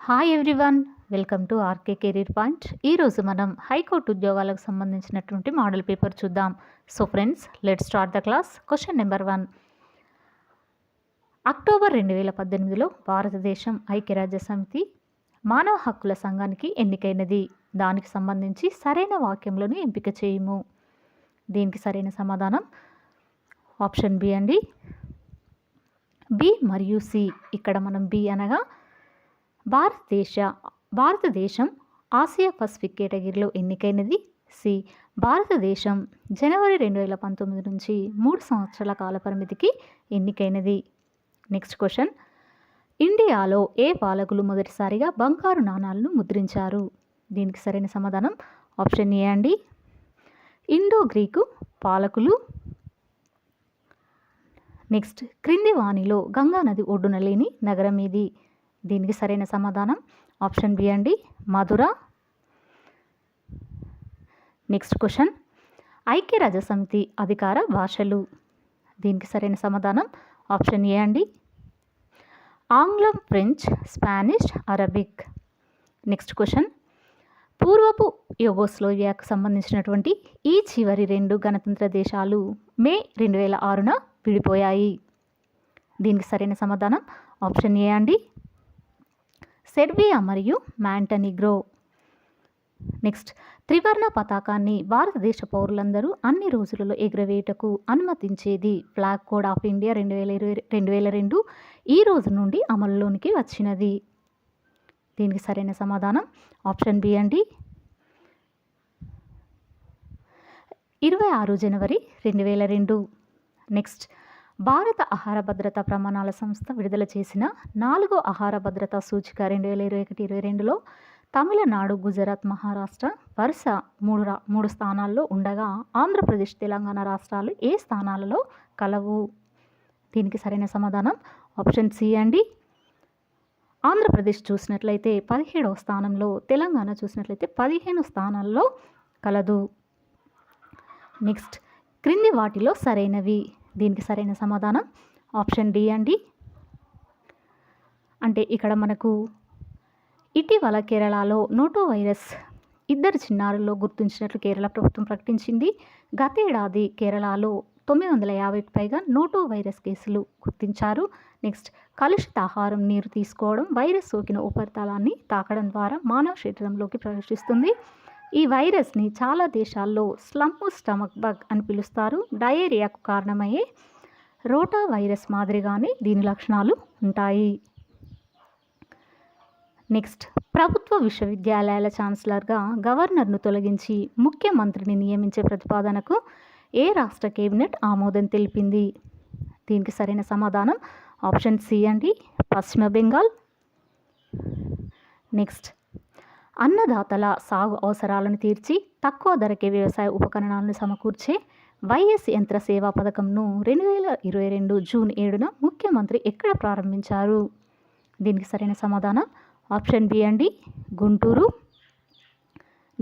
Hi everyone, welcome to RK career point. ఈరోజు మనం high court ఉద్యోగాలకు సంబంధించినటువంటి మోడల్ పేపర్ చూద్దాం. So friends, let's start the class. Question number 1. October 2018లో భారతదేశం ఐక్యరాజ్య సమితి మానవ హక్కుల సంఘానికి ఎన్నికైనది. దానికి సంబంధించి సరైన వాక్యములను ఎంపిక చేయము. దీనికి సరైన సమాధానం ఆప్షన్ బి అండి. బి మరియు సి. ఇక్కడ మనం బి అనగా భారతదేశం ఆసియా పసిఫిక్ కేటగిరీలో ఎన్నికైనది. సి. భారతదేశం జనవరి 2019 నుంచి 3 సంవత్సరాల కాల పరిమితికి ఎన్నికైనది. Next question. ఇండియాలో ఏ పాలకులు మొదటిసారిగా బంగారు నాణాలను ముద్రించారు? దీనికి సరైన సమాధానం ఆప్షన్ ఏ అండి. ఇండో గ్రీకు పాలకులు. నెక్స్ట్, క్రింది వాణిలో గంగా నది ఒడ్డున లేని నగరం ఏది? దీనికి సరైన సమాధానం ఆప్షన్ బి అండి, మధుర. Next question. ఐక్యరాజ్య సమితి అధికార భాషలు. దీనికి సరైన సమాధానం ఆప్షన్ ఏ అండి, ఆంగ్లం, French, Spanish, Arabic. Next question. పూర్వపు యుగోస్లోవియాకు సంబంధించినటువంటి ఈ చివరి 2 గణతంత్ర దేశాలు మే 2006న విడిపోయాయి. దీనికి సరైన సమాధానం ఆప్షన్ ఏ అండి, సెర్బియా మరియు మాంటెనిగ్రో. నెక్స్ట్, త్రివర్ణ పతాకాన్ని భారతదేశ పౌరులందరూ అన్ని రోజులలో ఎగురవేయటకు అనుమతించేది ఫ్లాగ్ కోడ్ ఆఫ్ ఇండియా 2002 ఈ రోజు నుండి అమలులోనికి వచ్చినది. దీనికి సరైన సమాధానం ఆప్షన్ బి అండి, 26 జనవరి 2002. నెక్స్ట్, భారత ఆహార భద్రతా ప్రమాణాల సంస్థ విడుదల చేసిన 4వ ఆహార భద్రతా సూచిక 2021-22లో తమిళనాడు, గుజరాత్, మహారాష్ట్ర వరుస 3 స్థానాల్లో ఉండగా ఆంధ్రప్రదేశ్, తెలంగాణ రాష్ట్రాలు ఏ స్థానాలలో కలవు? దీనికి సరైన సమాధానం ఆప్షన్ సి అండి. ఆంధ్రప్రదేశ్ చూసినట్లయితే 17వ స్థానంలో, తెలంగాణ చూసినట్లయితే 15 స్థానాల్లో కలదు. నెక్స్ట్, క్రింది వాటిలో సరైనవి. దీనికి సరైన సమాధానం ఆప్షన్ డి అండి. అంటే ఇక్కడ మనకు ఇటీవల కేరళలో నోటో వైరస్ 2 చిన్నారుల్లో గుర్తించినట్లు కేరళ ప్రభుత్వం ప్రకటించింది. గతేడాది కేరళలో 950కి పైగా నోటో వైరస్ కేసులు గుర్తించారు. నెక్స్ట్, కలుషిత ఆహారం, నీరు తీసుకోవడం వైరస్ సోకిన ఉపరితలాన్ని తాకడం ద్వారా మానవ శరీరంలోకి ప్రవేశిస్తుంది. ఈ వైరస్ని చాలా దేశాల్లో స్లమ్ స్టమక్ బగ్ అని పిలుస్తారు. డయేరియాకు కారణమయ్యే రోటా వైరస్ మాదిరిగానే దీని లక్షణాలు ఉంటాయి. నెక్స్ట్, ప్రభుత్వ విశ్వవిద్యాలయాల ఛాన్సలర్గా గవర్నర్ను తొలగించి ముఖ్యమంత్రిని నియమించే ప్రతిపాదనకు ఏ రాష్ట్ర కేబినెట్ ఆమోదం తెలిపింది? దీనికి సరైన సమాధానం ఆప్షన్ సి అండి, పశ్చిమ బెంగాల్. నెక్స్ట్, అన్నదాతల సాగు అవసరాలను తీర్చి తక్కువ ధరకే వ్యవసాయ ఉపకరణాలను సమకూర్చే వైఎస్ యంత్ర సేవా పథకంను 2022 జూన్ 7న ముఖ్యమంత్రి ఎక్కడ ప్రారంభించారు? దీనికి సరైన సమాధానం ఆప్షన్ బి అండి, గుంటూరు.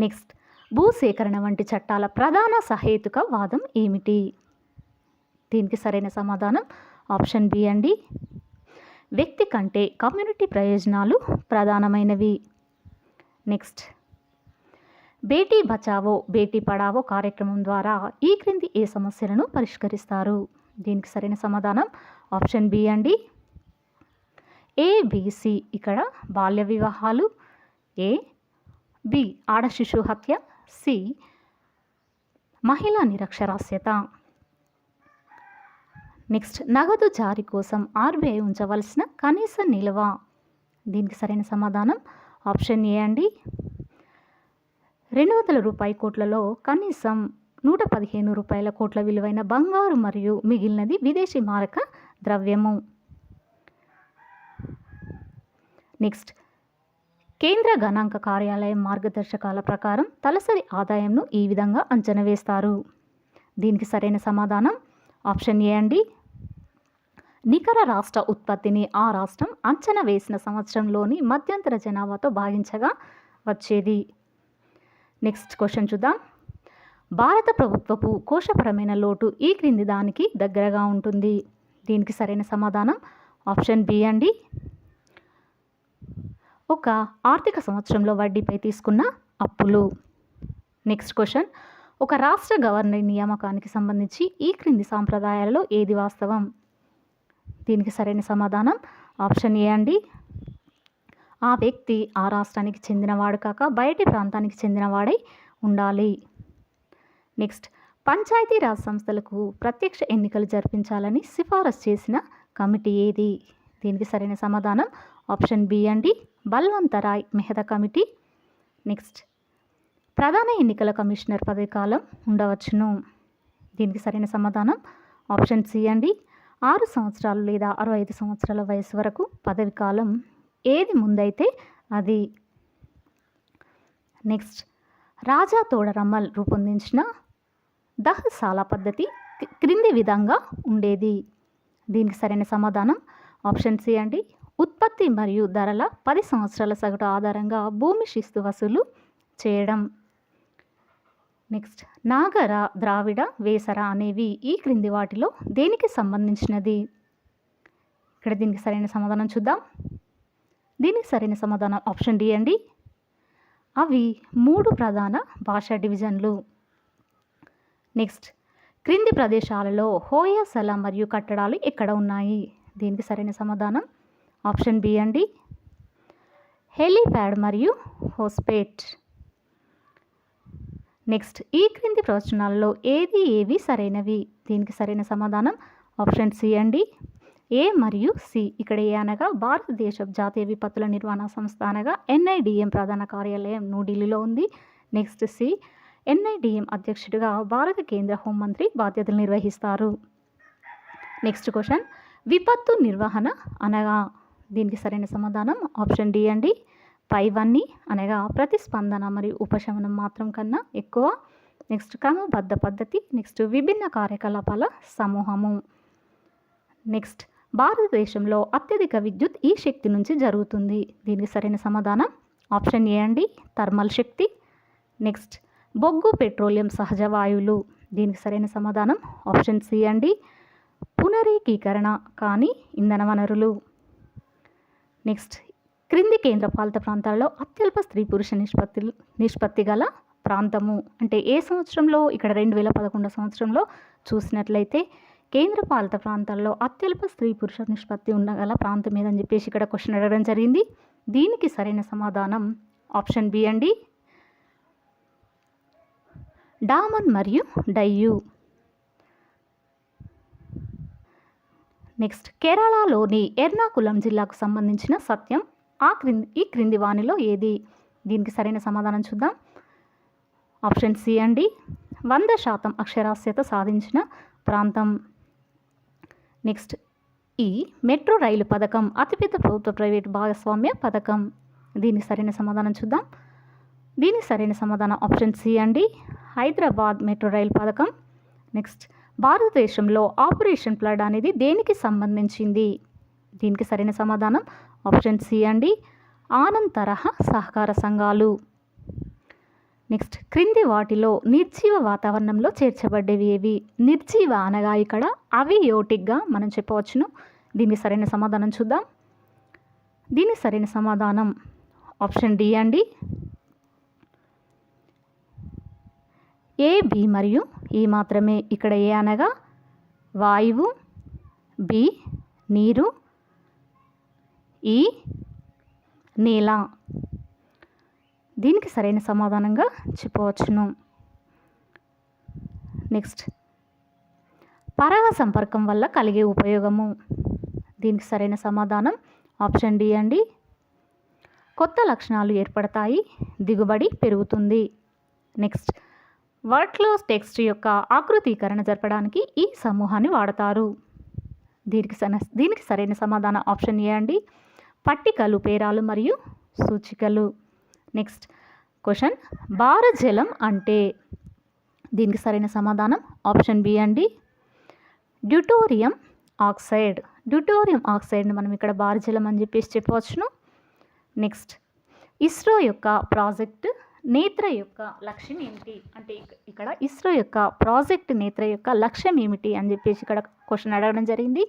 నెక్స్ట్, భూసేకరణ వంటి చట్టాల ప్రధాన సహేతుక వాదం ఏమిటి? దీనికి సరైన సమాధానం ఆప్షన్ బి అండి, వ్యక్తి కంటే కమ్యూనిటీ ప్రయోజనాలు ప్రధానమైనవి. నెక్స్ట్, బేటీ బచావో బేటీ పడావో కార్యక్రమం ద్వారా ఈ క్రింది ఏ సమస్యలను పరిష్కరిస్తారు? దీనికి సరైన సమాధానం ఆప్షన్ బి అండి, ఏబిసి. ఇక్కడ బాల్య వివాహాలు, ఏ, బి ఆడ శిశు హత్య, సి మహిళా నిరక్షరాస్యత. నెక్స్ట్, నగదు జారీ కోసం ఆర్బీఐ ఉంచవలసిన కనీస నిల్వ. దీనికి సరైన సమాధానం ఆప్షన్ ఏ అండి, 200 రూపాయి కోట్లలో కనీసం 115 రూపాయల కోట్ల విలువైన బంగారు మరియు మిగిలినది విదేశీ మారక ద్రవ్యము. నెక్స్ట్, కేంద్ర గణాంక కార్యాలయం మార్గదర్శకాల ప్రకారం తలసరి ఆదాయంను ఈ విధంగా అంచనా వేస్తారు. దీనికి సరైన సమాధానం ఆప్షన్ ఏ అండి, నికర రాష్ట్ర ఉత్పత్తిని ఆ రాష్ట్రం అంచనా వేసిన సంవత్సరంలోని మధ్యంతర జనాభాతో భాగించగా వచ్చేది. నెక్స్ట్ క్వశ్చన్ చూద్దాం. భారత ప్రభుత్వపు కోశపరమైన లోటు ఈ క్రింది దానికి దగ్గరగా ఉంటుంది. దీనికి సరైన సమాధానం ఆప్షన్ బి అండి, ఒక ఆర్థిక సంవత్సరంలో వడ్డీపై తీసుకున్న అప్పులు. నెక్స్ట్ క్వశ్చన్, ఒక రాష్ట్ర గవర్నర్ నియామకానికి సంబంధించి ఈ క్రింది సాంప్రదాయాలలో ఏది వాస్తవం? దీనికి సరైన సమాధానం ఆప్షన్ ఏ అండి. ఆ వ్యక్తి ఆ రాష్ట్రానికి చెందినవాడు కాక బయటి ప్రాంతానికి చెందినవాడై ఉండాలి. నెక్స్ట్, పంచాయతీరాజ్ సంస్థలకు ప్రత్యక్ష ఎన్నికలు జరిపించాలని సిఫారసు చేసిన కమిటీ ఏది? దీనికి సరైన సమాధానం ఆప్షన్ బి అండి, బల్వంతరాయ్ మెహతా కమిటీ. నెక్స్ట్, ప్రధాన ఎన్నికల కమిషనర్ పదవి కాలం ఉండవచ్చును. దీనికి సరైన సమాధానం ఆప్షన్ సి అండి, 6 సంవత్సరాలు లేదా 65 సంవత్సరాల వయసు వరకు పదవి కాలం, ఏది ముందైతే అది. నెక్స్ట్, రాజా తోడరమ్మల్ రూపొందించిన దహసాల పద్ధతి క్రింది విధంగా ఉండేది. దీనికి సరైన సమాధానం ఆప్షన్ సి అండి, ఉత్పత్తి మరియు ధరల 10 సంవత్సరాల సగటు ఆధారంగా భూమి శిస్తు వసూలు చేయడం. నెక్స్ట్, నాగర, ద్రావిడ, వేసర అనేవి ఈ క్రింది వాటిలో దేనికి సంబంధించినది? ఇక్కడ దీనికి సరైన సమాధానం చూద్దాం. దీనికి సరైన సమాధానం ఆప్షన్ డి అండి, అవి 3 ప్రధాన భాషా డివిజన్లు. నెక్స్ట్, క్రింది ప్రదేశాలలో హోయసల మరియు కట్టడాలు ఎక్కడ ఉన్నాయి? దీనికి సరైన సమాధానం ఆప్షన్ బి అండి, హెలీప్యాడ్ మరియు హోస్పేట్. నెక్స్ట్, ఈ క్రింది ప్రవచనాలలో ఏవి సరైనవి? దీనికి సరైన సమాధానం ఆప్షన్ సి అండి, ఏ మరియు సి. ఇక్కడ ఏ అనగా భారతదేశ జాతీయ విపత్తుల నిర్వహణ సంస్థ అనగా NIDM ప్రధాన కార్యాలయం న్యూఢిల్లీలో ఉంది. నెక్స్ట్, సి, NIDM అధ్యక్షుడిగా భారత కేంద్ర హోంమంత్రి బాధ్యతలు నిర్వహిస్తారు. నెక్స్ట్ క్వశ్చన్, విపత్తు నిర్వహణ అనగా? దీనికి సరైన సమాధానం ఆప్షన్ డి అండి, పైవన్నీ అనగా ప్రతిస్పందన మరియు ఉపశమనం మాత్రం కన్నా ఎక్కువ. నెక్స్ట్, క్రమబద్ధ పద్ధతి. నెక్స్ట్, విభిన్న కార్యకలాపాల సమూహము. నెక్స్ట్, భారతదేశంలో అత్యధిక విద్యుత్ ఈ శక్తి నుంచి జరుగుతుంది. దీనికి సరైన సమాధానం ఆప్షన్ ఏ అండి, థర్మల్ శక్తి. నెక్స్ట్, బొగ్గు, పెట్రోలియం, సహజ వాయువులు. దీనికి సరైన సమాధానం ఆప్షన్ సి అండి, పునరేకీకరణ కాని ఇంధన వనరులు. నెక్స్ట్, క్రింది కేంద్రపాలిత ప్రాంతాల్లో అత్యల్ప స్త్రీ పురుష నిష్పత్తి గల ప్రాంతము అంటే ఏ సంవత్సరంలో? ఇక్కడ 2011 సంవత్సరంలో చూసినట్లయితే కేంద్రపాలిత ప్రాంతాల్లో అత్యల్ప స్త్రీ పురుష నిష్పత్తి ఉండగల ప్రాంతం ఏదని చెప్పేసి ఇక్కడ క్వశ్చన్ అడగడం జరిగింది. దీనికి సరైన సమాధానం ఆప్షన్ బి అండి, డామన్ మరియు డయ్యూ. నెక్స్ట్, కేరళలోని ఎర్నాకులం జిల్లాకు సంబంధించిన సత్యం ఈ క్రింది వానిలో ఏది? దీనికి సరైన సమాధానం చూద్దాం. ఆప్షన్ సి అండి, 100% అక్షరాస్యత సాధించిన ప్రాంతం. నెక్స్ట్, ఈ మెట్రో రైలు పథకం అతిపెద్ద ప్రభుత్వ ప్రైవేటు భాగస్వామ్య పథకం. దీనికి సరైన సమాధానం చూద్దాం. దీనికి సరైన సమాధానం ఆప్షన్ సి అండి, హైదరాబాద్ మెట్రో రైలు పథకం. నెక్స్ట్, భారతదేశంలో ఆపరేషన్ ఫ్లడ్ అనేది దేనికి సంబంధించింది? దీనికి సరైన సమాధానం ఆప్షన్ సి అండి, ఆనంద్ తరహా సహకార సంఘాలు. నెక్స్ట్, క్రింది వాటిలో నిర్జీవ వాతావరణంలో చేర్చబడ్డవి ఏవి? నిర్జీవ అనగా ఇక్కడ అవియోటిక్గా మనం చెప్పవచ్చును. దీనికి సరైన సమాధానం చూద్దాం. దీనికి సరైన సమాధానం ఆప్షన్ డి అండి, ఏ, బి మరియు ఈ మాత్రమే. ఇక్కడ ఏ అనగా వాయువు, బి నీరు, ఈ నేల. దీనికి సరైన సమాధానంగా చెప్పవచ్చును. నెక్స్ట్, పరాగ సంపర్కం వల్ల కలిగే ఉపయోగము. దీనికి సరైన సమాధానం ఆప్షన్ డి అండి, కొత్త లక్షణాలు ఏర్పడతాయి, దిగుబడి పెరుగుతుంది. నెక్స్ట్, వర్డ్లో టెక్స్ట్ యొక్క ఆకృతీకరణ జరపడానికి ఈ సమూహాన్ని వాడతారు. దీనికి సరైన సమాధానం ఆప్షన్ ఏ అండి, పట్టికలు, పేరాలు మరియు సూచికలు. నెక్స్ట్ క్వశ్చన్, భారజలం అంటే? దీనికి సరైన సమాధానం ఆప్షన్ బి అండి, డ్యూటోరియం ఆక్సైడ్. డ్యూటోరియం ఆక్సైడ్ని మనం ఇక్కడ భారజలం అని చెప్పేసి చెప్పవచ్చును. నెక్స్ట్, ఇస్రో యొక్క ప్రాజెక్ట్ నేత్ర యొక్క లక్ష్యం ఏమిటి? అంటే ఇక్కడ ఇస్రో యొక్క ప్రాజెక్ట్ నేత్ర యొక్క లక్ష్యం ఏమిటి అని చెప్పేసి ఇక్కడ క్వశ్చన్ అడగడం జరిగింది.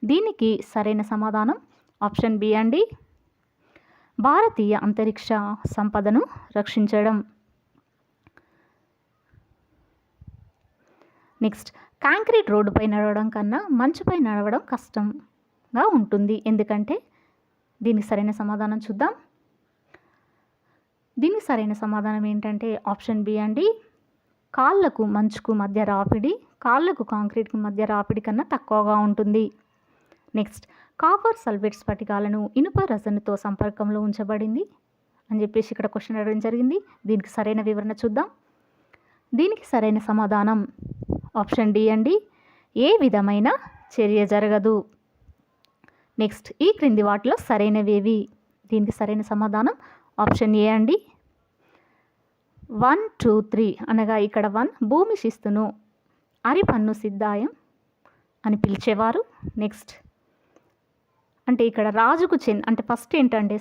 దీనికి సరైన సమాధానం ఆప్షన్ బి అండి, భారతీయ అంతరిక్ష సంపదను రక్షించడం. నెక్స్ట్, కాంక్రీట్ రోడ్డుపై నడవడం కన్నా మంచుపై నడవడం కష్టంగా ఉంటుంది ఎందుకంటే? దీనికి సరైన సమాధానం చూద్దాం. దీనికి సరైన సమాధానం ఏంటంటే ఆప్షన్ బి అండి. కాళ్ళకు మంచుకు మధ్య రాపిడి కాళ్ళకు కాంక్రీట్కు మధ్య రాపిడి కన్నా తక్కువగా ఉంటుంది. నెక్స్ట్, కాపర్ సల్ఫేట్ స్ఫటికాలను ఇనుప రసనుతో సంపర్కంలో ఉంచబడింది అని చెప్పేసి ఇక్కడ క్వశ్చన్ అడగడం జరిగింది. దీనికి సరైన వివరణ చూద్దాం. దీనికి సరైన సమాధానం ఆప్షన్ డి అండి. ఏ విధమైన చర్య జరగదు. నెక్స్ట్, ఈ క్రింది వాటిలో సరైనవేవి? దీనికి సరైన సమాధానం ఆప్షన్ ఏ అండి. 1, 2, 3 అనగా ఇక్కడ 1 భూమి శిస్తును అరిపన్ను సిద్ధాయం అని పిలిచేవారు. నెక్స్ట్, అంటే ఇక్కడ అంటే ఫస్ట్ ఏంటంటే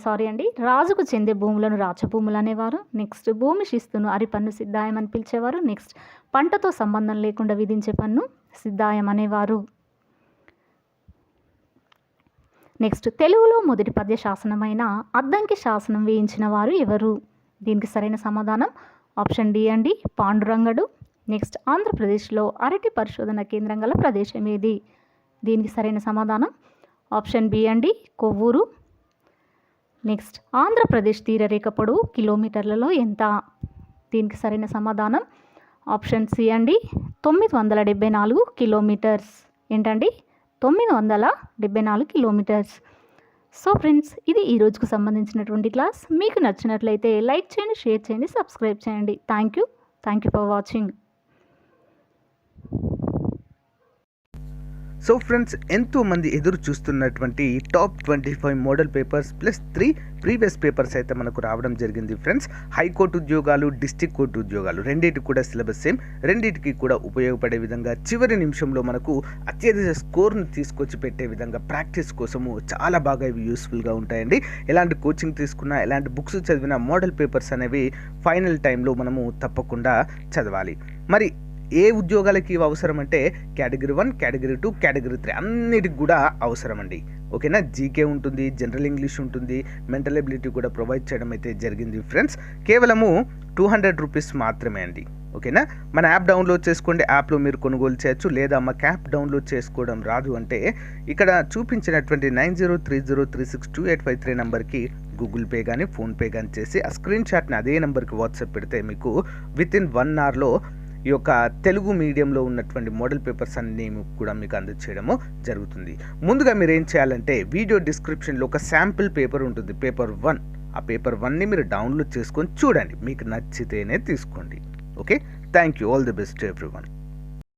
రాజుకు చెందే భూములను రాచభూములు అనేవారు. నెక్స్ట్, భూమి శిస్తును అరిపన్ను సిద్ధాయం అని పిలిచేవారు. నెక్స్ట్, పంటతో సంబంధం లేకుండా విధించే పన్ను సిద్ధాయం అనేవారు. నెక్స్ట్, తెలుగులో మొదటి పద్య శాసనమైన అద్దంకి శాసనం వేయించిన వారు ఎవరు? దీనికి సరైన సమాధానం ఆప్షన్ డి అండి. పాండురంగడు. నెక్స్ట్, ఆంధ్రప్రదేశ్లో అరటి పరిశోధన కేంద్రం గల ప్రదేశం ఏది? దీనికి సరైన సమాధానం ఆప్షన్ బి అండి. కొవ్వూరు. నెక్స్ట్, ఆంధ్రప్రదేశ్ తీరరేఖ పొడవు కిలోమీటర్లలో ఎంత? దీనికి సరైన సమాధానం ఆప్షన్ సి అండి. 974 కిలోమీటర్స్. ఏంటండి? 974 కిలోమీటర్స్. సో ఫ్రెండ్స్, ఇది ఈ రోజుకు సంబంధించినటువంటి క్లాస్. మీకు నచ్చినట్లయితే లైక్ చేయండి, షేర్ చేయండి, సబ్స్క్రైబ్ చేయండి. Thank you for watching. So friends, ఎంతోమంది ఎదురు చూస్తున్నటువంటి top 25 model papers plus 3 previous papers అయితే మనకు రావడం జరిగింది ఫ్రెండ్స్. హైకోర్టు ఉద్యోగాలు, డిస్టిక్ కోర్టు ఉద్యోగాలు రెండింటికి కూడా సిలబస్ సేమ్, రెండింటికి కూడా ఉపయోగపడే విధంగా చివరి నిమిషంలో మనకు అత్యధిక స్కోర్ను తీసుకొచ్చి పెట్టే విధంగా ప్రాక్టీస్ కోసము చాలా బాగా ఇవి యూస్ఫుల్గా ఉంటాయండి. ఎలాంటి కోచింగ్ తీసుకున్నా, ఎలాంటి బుక్స్ చదివినా మోడల్ పేపర్స్ అనేవి ఫైనల్ టైంలో మనము తప్పకుండా చదవాలి. మరి ఏ ఉద్యోగాలకి ఇవి అవసరం అంటే కేటగిరీ 1, కేటగిరీ 2, కేటగిరీ 3 అన్నిటికి కూడా అవసరం అండి. ఓకేనా? జీకే ఉంటుంది, జనరల్ ఇంగ్లీష్ ఉంటుంది, మెంటల్ ఎబిలిటీ కూడా ప్రొవైడ్ చేయడం అయితే జరిగింది ఫ్రెండ్స్. కేవలము 200 రూపీస్ మాత్రమే అండి. ఓకేనా? మన యాప్ డౌన్లోడ్ చేసుకోండి. యాప్లో మీరు కొనుగోలు చేయొచ్చు. లేదా మాకు యాప్ డౌన్లోడ్ చేసుకోవడం రాదు అంటే ఇక్కడ చూపించినటువంటి 9030362853 నెంబర్కి గూగుల్ పే కానీ ఫోన్పే కానీ చేసి ఆ స్క్రీన్ షాట్ని అదే నెంబర్కి వాట్సాప్ పెడితే మీకు వితిన్ 1 అవర్లో ఈ యొక్క తెలుగు మీడియంలో ఉన్నటువంటి మోడల్ పేపర్స్ అన్నీ కూడా మీకు అందజేయడము జరుగుతుంది. ముందుగా మీరు ఏం చేయాలంటే వీడియో డిస్క్రిప్షన్లో ఒక శాంపిల్ పేపర్ ఉంటుంది, పేపర్ 1. ఆ పేపర్ 1ని మీరు డౌన్లోడ్ చేసుకొని చూడండి, మీకు నచ్చితేనే తీసుకోండి. Okay, thank you. All the best everyone.